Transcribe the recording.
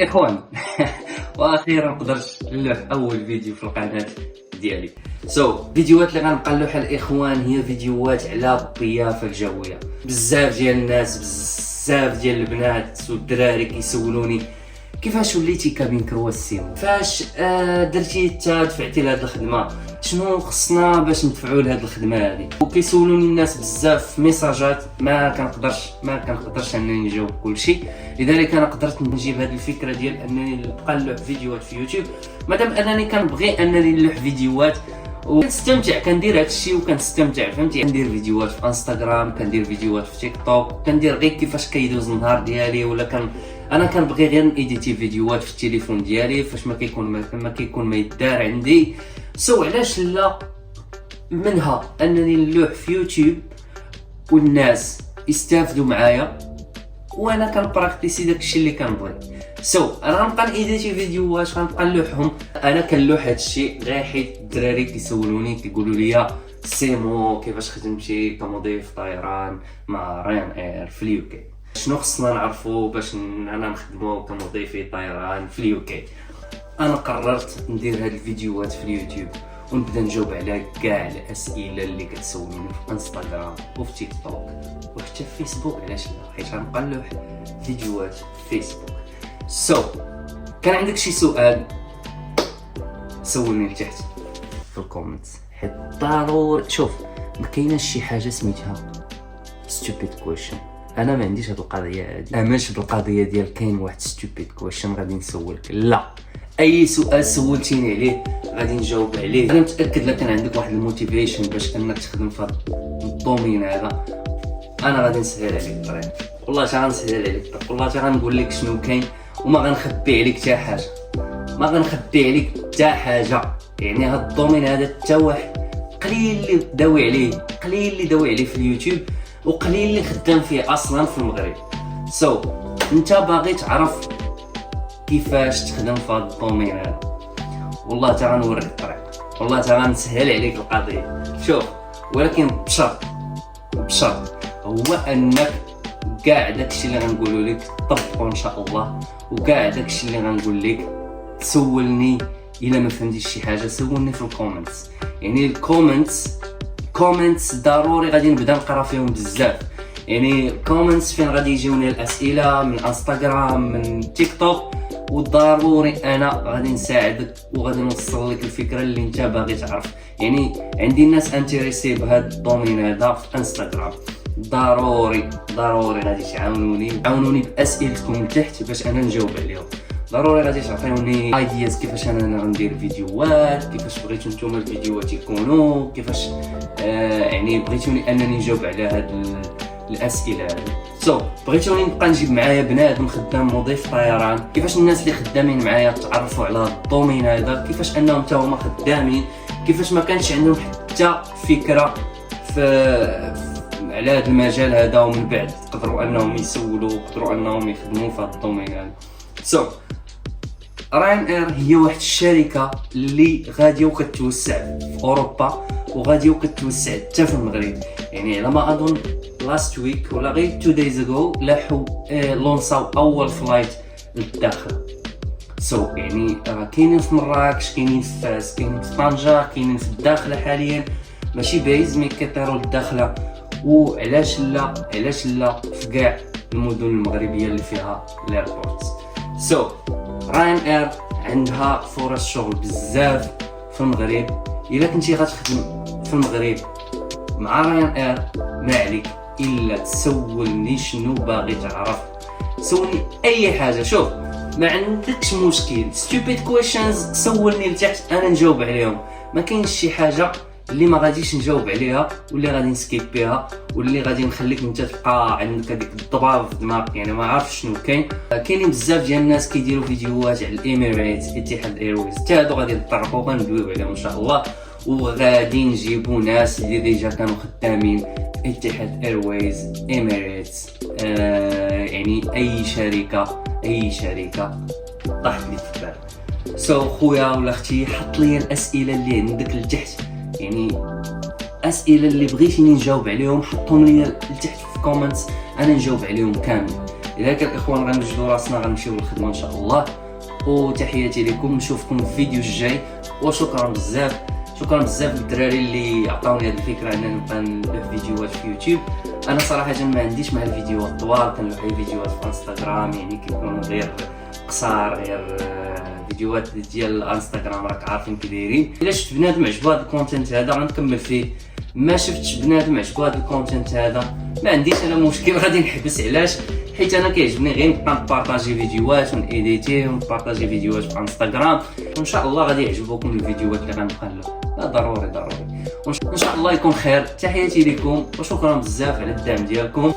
اخوان واخيرا قدرت نلوح اول فيديو في القناه ديالي. فيديوهات اللي غنبقى نلوحها الاخوان هي فيديوهات على الضيافه الجويه. بزاف ديال الناس، بزاف ديال البنات والدراري كيسولوني كيفاش وليتي كابين كرواسيون، فاش درتي حتى دفعتي لهاد الخدمه، شنو خصنا باش ندفعوا لهاد الخدمه هذه. وكيسولوني الناس بزاف في ميساجات ما كنقدرش انني نجاوب كلشي، لذلك انا قدرت نجيب هذه الفكره ديال انني نبقى نلوح فيديوهات في يوتيوب، مادام انني كنبغي انني نلوح فيديوهات وكنستمتع كندير هادشي وكنستمتع، فهمتي. كندير فيديوهات في انستغرام، كندير فيديوهات في تيك توك، كندير غير كيفاش كيدوز النهار ديالي، ولا انا كنبغي غير نيديتي فيديوهات في التليفون ديالي فاش ما كيكون ما يدار عندي. علاش لا منها انني نلوح في يوتيوب والناس يستافدوا معايا وانا كنبراكتيسي داكشي اللي كنبغي. انا غنبقى نيديتي فيديوهات، غنبقى نلوحهم. انا كنلوح هادشي غير حيت الدراري كيسولوني كيقولوا لي سيمو كيفاش خدمتي كمضيف طيران مع راين اير في اليوكي، شنو خصنا نعرفوا باش انا نخدمو كمضيفي طيران في اليوكي. انا قررت ندير هاد الفيديوهات في اليوتيوب ونبدا نجاوب على كاع الاسئله اللي كتسولوني في انستغرام وفي تيك توك وحتى في فيسبوك. علاش لا؟ حيت غنبقى نلوح فيديوهات في فيسبوك. كان عندك شي سؤال سولني لتحت في الكومنتس، حيت ضروري. شوف، ما كايناش شي حاجه سميتها stupid question. انا ما عنديش هاد القضيه هادي، اماش بالقضيه ديال كاين واحد stupid question غادي نسولك. لا، اي سؤال سولتيني عليه غادي نجاوب عليه. انا متاكد لا كان عندك واحد الموتيفيشن باش انك تخدم في هاد الدومين هذا، انا غادي نسهل عليك الطريق. والله تا غنسهل عليك الطريق، والله تا غنقول لك شنو كاين وما غنخبي عليك حتى حاجه، ما غنخبي عليك حتى حاجه. يعني هاد الدومين هذا حتى واحد قليل اللي داوي عليه في اليوتيوب، وقليل اللي خدام فيه اصلا في المغرب. انت باغي تعرف كيفاش تخدم في هذا الدومين هذا، والله تا غنوريك الطريق، والله تا غنسهل عليك القضيه. شوف، ولكن بشرط هو انك كاع داكشي اللي غنقولوا لك طبقوا ان شاء الله، وكاع داكشي اللي غنقول لك تسولني الا ما فهمتيش شي حاجه، سولني في الكومنتس. يعني الكومنتس ضروري غادي نبدا نقرا فيهم بزاف. يعني الكومنتس فين غادي يجيوني الاسئله من انستغرام من تيك توك، وضروري انا غادي نساعدك وغادي نوصل لك الفكره اللي انت باغي تعرف. يعني عندي ناس انتريسي بهذا الدومين هذا في انستغرام، ضروري غادي تعاونوني باسئلتكم تحت باش انا نجاوب عليهم. ضروري غادي تعطيوني ايدياز كيفاش انا غندير فيديوهات، كيفاش بغيتو نتوما الفيديوهات يكونوا، كيفاش يعني بغيتوني انني نجاوب على هاد الاسئله هذه. بغيتوني نبقى نجيب معايا بنادم خدام مضيف طيران، كيفاش الناس اللي خدامين معايا تعرفوا على الدومين هذا، كيفاش انهم حتى هما خدامين، كيفاش ما كانش عندهم حتى فكره على هذا المجال هذا، ومن بعد قدروا انهم يسولوا وقدروا انهم يخدموا في هذا الدومين هذا. راين اير هي واحد الشركه اللي غاديه وكتوسع في اوروبا وغاديه وكتوسع حتى في المغرب. يعني على ما اظن لاست ويك ولا غير 2 دايز اغو لاحو لونساو اول فلايت للداخل. يعني كاينين في مراكش، كاينين في فاس، كاينين في طنجة، كاينين في الداخله حاليا، ماشي بايز مي كيطيروا للداخله. وعلاش لا في كاع المدن المغربيه اللي فيها الايربورت. راين اير عندها فرص شغل بزاف في المغرب. الا كنتي غتخدم في المغرب مع راين اير ما عليك الا تسولني شنو باغي تعرف، سولني اي حاجه. شوف، ما عندكش مشكل stupid questions سولني لتحت انا نجاوب عليهم. ما كاينش شي حاجه اللي ما غاديش نجاوب عليها واللي غادي نسكيب بها واللي غادي نخليك انت تبقى عندك هذيك الضباب في دماغك. يعني ما عارف شنو كاينين بزاف ديال الناس كيديروا فيديوهات على الاميريتس، اتحاد ايرويز، حتى هادو غادي نطرقوا غندويو عليهم ان شاء الله، وغادي نجيبوا ناس اللي ديجا كانوا خدامين في اتحاد ايرويز، اميريتس، يعني اي شركه طاحت لي في البال. خويا ولا اختي، حط لي الاسئله اللي عندك لتحت، يعني اسئله اللي بغيتيني نجاوب عليهم حطهم لي لتحت في الكومنتس، انا نجاوب عليهم كامل. اذا كان الاخوان غنوجدوا راسنا غنمشيو للخدمه ان شاء الله. وتحياتي لكم، نشوفكم في الفيديو الجاي، وشكرا بزاف. شكرا بزاف للدراري اللي عطاوني هذه الفكره انني نبقى نلوح فيديوهات في يوتيوب. انا صراحه ما عنديش مع الفيديوهات الطوال، كنلوح فيديوهات في انستغرام يعني كيكونوا غير قصار، غير فيديوهات ديال الانستغرام راك عارفين كي دايرين. الا شفت بنادم عجبو هذا الكونتنت هذا غنكمل فيه، ما شفتش بنادم عجبو هذا الكونتنت هذا ما عنديش انا مشكل، غادي نحبس. علاش؟ حيت انا كيعجبني غير نبقى نبارطاجي فيديوهات ونيديتي ونبارطاجي فيديوهات في انستغرام، وان شاء الله غادي يعجبوكم الفيديوهات اللي غنبقى نلوح. لا ضروري وان شاء الله يكون خير. تحياتي لكم وشكرا بزاف على الدعم ديالكم.